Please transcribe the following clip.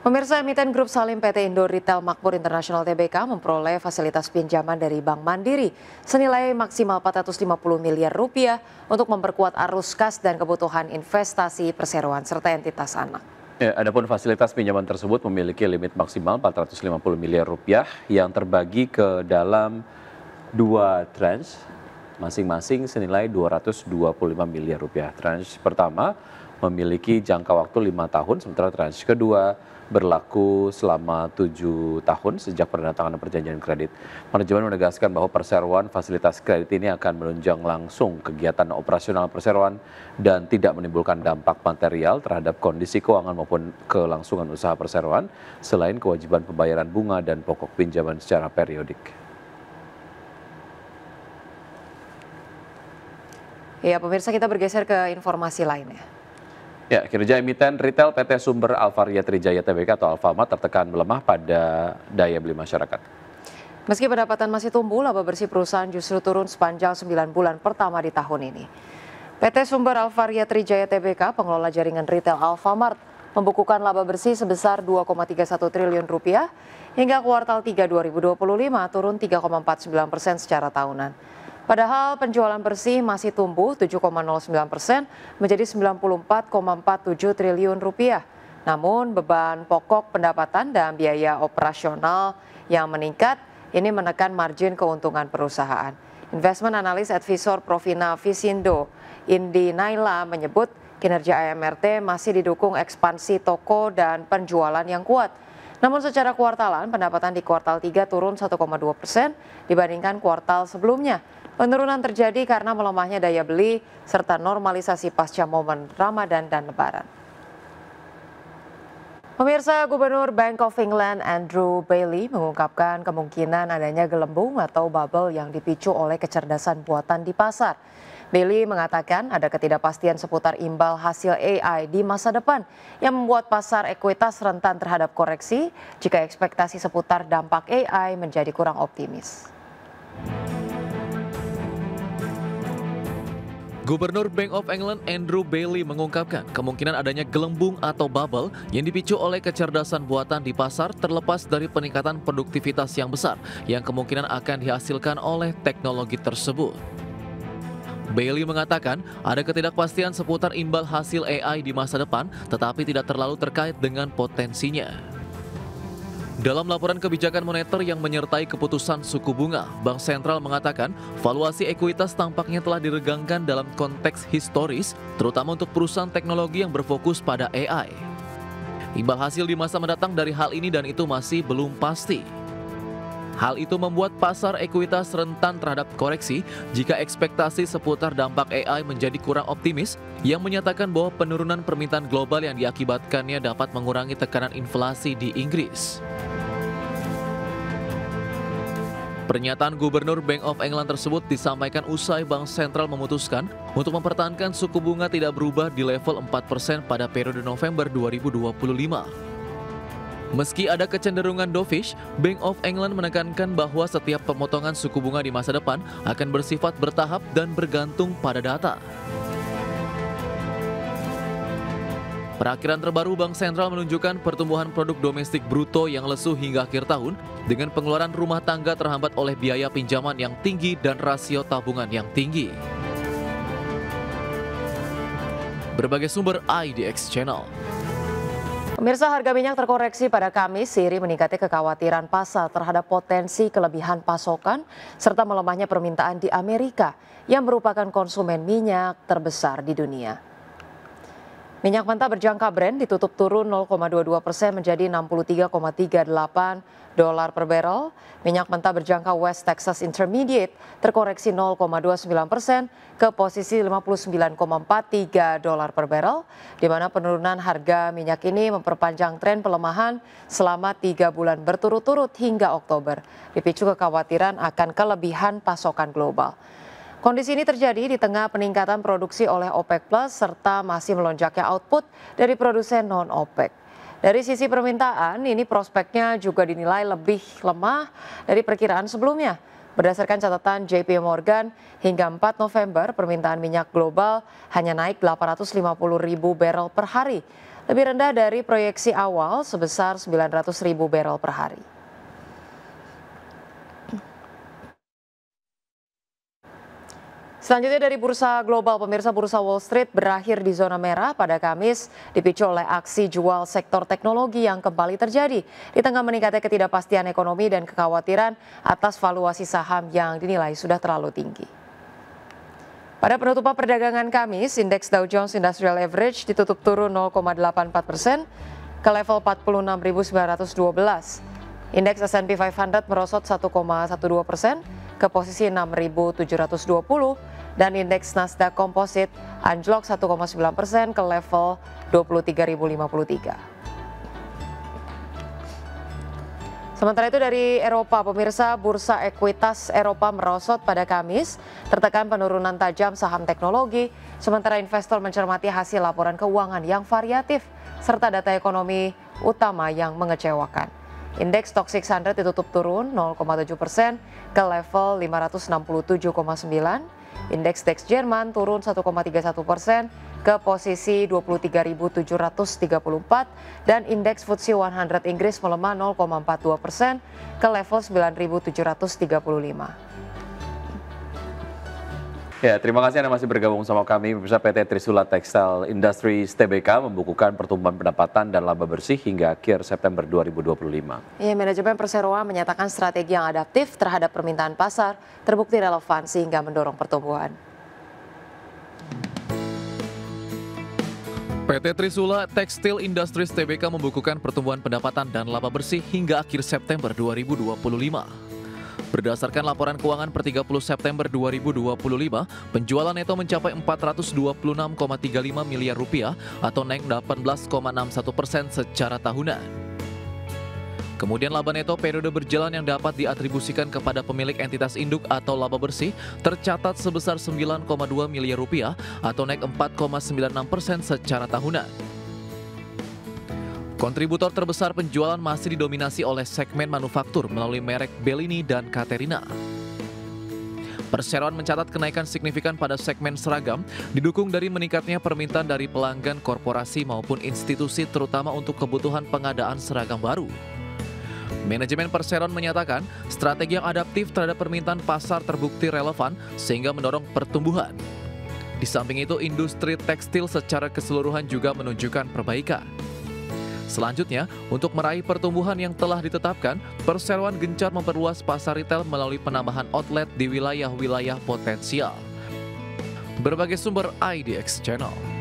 Pemirsa, emiten grup Salim PT Indo Retail Makmur International Tbk memperoleh fasilitas pinjaman dari Bank Mandiri senilai maksimal 450 miliar rupiah untuk memperkuat arus kas dan kebutuhan investasi perseroan serta entitas anak. Ya, adapun fasilitas pinjaman tersebut memiliki limit maksimal 450 miliar rupiah yang terbagi ke dalam dua tranche masing-masing senilai 225 miliar rupiah. Tranche pertama memiliki jangka waktu 5 tahun, sementara tranche kedua berlaku selama 7 tahun sejak penandatanganan perjanjian kredit. Manajemen menegaskan bahwa perseroan fasilitas kredit ini akan menunjang langsung kegiatan operasional perseroan dan tidak menimbulkan dampak material terhadap kondisi keuangan maupun kelangsungan usaha perseroan, selain kewajiban pembayaran bunga dan pokok pinjaman secara periodik. Ya, pemirsa, kita bergeser ke informasi lainnya. Ya, kinerja emiten retail PT Sumber Alvaria Trijaya Tbk atau Alfamart tertekan melemah pada daya beli masyarakat. Meski pendapatan masih tumbuh, laba bersih perusahaan justru turun sepanjang 9 bulan pertama di tahun ini. PT Sumber Alvaria Trijaya Tbk, pengelola jaringan retail Alfamart, membukukan laba bersih sebesar 2,31 triliun rupiah hingga kuartal 3 2025 turun 3,49% secara tahunan. Padahal penjualan bersih masih tumbuh 7,09% menjadi 94,47 triliun rupiah. Namun beban pokok pendapatan dan biaya operasional yang meningkat ini menekan margin keuntungan perusahaan. Investment Analyst Advisor Provina Visindo, Indi Naila menyebut kinerja AMRT masih didukung ekspansi toko dan penjualan yang kuat. Namun secara kuartalan, pendapatan di kuartal 3 turun 1,2% dibandingkan kuartal sebelumnya. Penurunan terjadi karena melemahnya daya beli serta normalisasi pasca momen Ramadan dan Lebaran. Pemirsa, Gubernur Bank of England Andrew Bailey mengungkapkan kemungkinan adanya gelembung atau bubble yang dipicu oleh kecerdasan buatan di pasar. Bailey mengatakan ada ketidakpastian seputar imbal hasil AI di masa depan yang membuat pasar ekuitas rentan terhadap koreksi jika ekspektasi seputar dampak AI menjadi kurang optimis. Gubernur Bank of England Andrew Bailey mengungkapkan kemungkinan adanya gelembung atau bubble yang dipicu oleh kecerdasan buatan di pasar terlepas dari peningkatan produktivitas yang besar yang kemungkinan akan dihasilkan oleh teknologi tersebut. Bailey mengatakan ada ketidakpastian seputar imbal hasil AI di masa depan tetapi tidak terlalu terkait dengan potensinya. Dalam laporan kebijakan moneter yang menyertai keputusan suku bunga, Bank Sentral mengatakan valuasi ekuitas tampaknya telah diregangkan dalam konteks historis, terutama untuk perusahaan teknologi yang berfokus pada AI. Imbal hasil di masa mendatang dari hal ini dan itu masih belum pasti. Hal itu membuat pasar ekuitas rentan terhadap koreksi jika ekspektasi seputar dampak AI menjadi kurang optimis, yang menyatakan bahwa penurunan permintaan global yang diakibatkannya dapat mengurangi tekanan inflasi di Inggris. Pernyataan Gubernur Bank of England tersebut disampaikan usai Bank Sentral memutuskan untuk mempertahankan suku bunga tidak berubah di level 4% pada periode November 2025. Meski ada kecenderungan dovish, Bank of England menekankan bahwa setiap pemotongan suku bunga di masa depan akan bersifat bertahap dan bergantung pada data. Perakhiran terbaru Bank Sentral menunjukkan pertumbuhan produk domestik bruto yang lesu hingga akhir tahun dengan pengeluaran rumah tangga terhambat oleh biaya pinjaman yang tinggi dan rasio tabungan yang tinggi. Berbagai sumber IDX Channel. Pemirsa, harga minyak terkoreksi pada Kamis seiring meningkatnya kekhawatiran pasar terhadap potensi kelebihan pasokan serta melemahnya permintaan di Amerika yang merupakan konsumen minyak terbesar di dunia. Minyak mentah berjangka Brent ditutup turun 0,22% menjadi $63,38 per barrel. Minyak mentah berjangka West Texas Intermediate terkoreksi 0,29% ke posisi $59,43 per barrel, di mana penurunan harga minyak ini memperpanjang tren pelemahan selama 3 bulan berturut-turut hingga Oktober, dipicu kekhawatiran akan kelebihan pasokan global. Kondisi ini terjadi di tengah peningkatan produksi oleh OPEC Plus serta masih melonjaknya output dari produsen non-OPEC. Dari sisi permintaan, ini prospeknya juga dinilai lebih lemah dari perkiraan sebelumnya. Berdasarkan catatan JP Morgan, hingga 4 November permintaan minyak global hanya naik 850.000 barrel per hari. lebih rendah dari proyeksi awal sebesar 900.000 barel per hari. Selanjutnya dari bursa global, pemirsa, bursa Wall Street berakhir di zona merah pada Kamis dipicu oleh aksi jual sektor teknologi yang kembali terjadi di tengah meningkatnya ketidakpastian ekonomi dan kekhawatiran atas valuasi saham yang dinilai sudah terlalu tinggi. Pada penutupan perdagangan Kamis, indeks Dow Jones Industrial Average ditutup turun 0,84% ke level 46.912. Indeks S&P 500 merosot 1,12% ke posisi 6.720 dan indeks Nasdaq Composite anjlok 1,9% ke level 23.053. Sementara itu dari Eropa, pemirsa, bursa ekuitas Eropa merosot pada Kamis, tertekan penurunan tajam saham teknologi, sementara investor mencermati hasil laporan keuangan yang variatif, serta data ekonomi utama yang mengecewakan. Indeks Stoxx 600 ditutup turun 0,7% ke level 567,9. Indeks DAX Jerman turun 1,31% ke posisi 23.734 dan indeks FTSE 100 Inggris melemah 0,42% ke level 9.735. Ya, terima kasih Anda masih bergabung sama kami. Pemirsa, PT Trisula Textile Industries Tbk membukukan pertumbuhan pendapatan dan laba bersih hingga akhir September 2025. Ya, manajemen perseroan menyatakan strategi yang adaptif terhadap permintaan pasar terbukti relevan sehingga mendorong pertumbuhan. PT Trisula Textile Industries Tbk membukukan pertumbuhan pendapatan dan laba bersih hingga akhir September 2025. Berdasarkan laporan keuangan per 30 September 2025, penjualan neto mencapai 426,35 miliar rupiah atau naik 18,61% secara tahunan. Kemudian laba neto periode berjalan yang dapat diatribusikan kepada pemilik entitas induk atau laba bersih tercatat sebesar 9,2 miliar rupiah atau naik 4,96% secara tahunan. Kontributor terbesar penjualan masih didominasi oleh segmen manufaktur melalui merek Bellini dan Caterina. Perseroan mencatat kenaikan signifikan pada segmen seragam, didukung dari meningkatnya permintaan dari pelanggan korporasi maupun institusi terutama untuk kebutuhan pengadaan seragam baru. Manajemen Perseroan menyatakan strategi yang adaptif terhadap permintaan pasar terbukti relevan sehingga mendorong pertumbuhan. Di samping itu, industri tekstil secara keseluruhan juga menunjukkan perbaikan. Selanjutnya, untuk meraih pertumbuhan yang telah ditetapkan, Perseroan gencar memperluas pasar retail melalui penambahan outlet di wilayah-wilayah potensial. Berbagai sumber IDX Channel.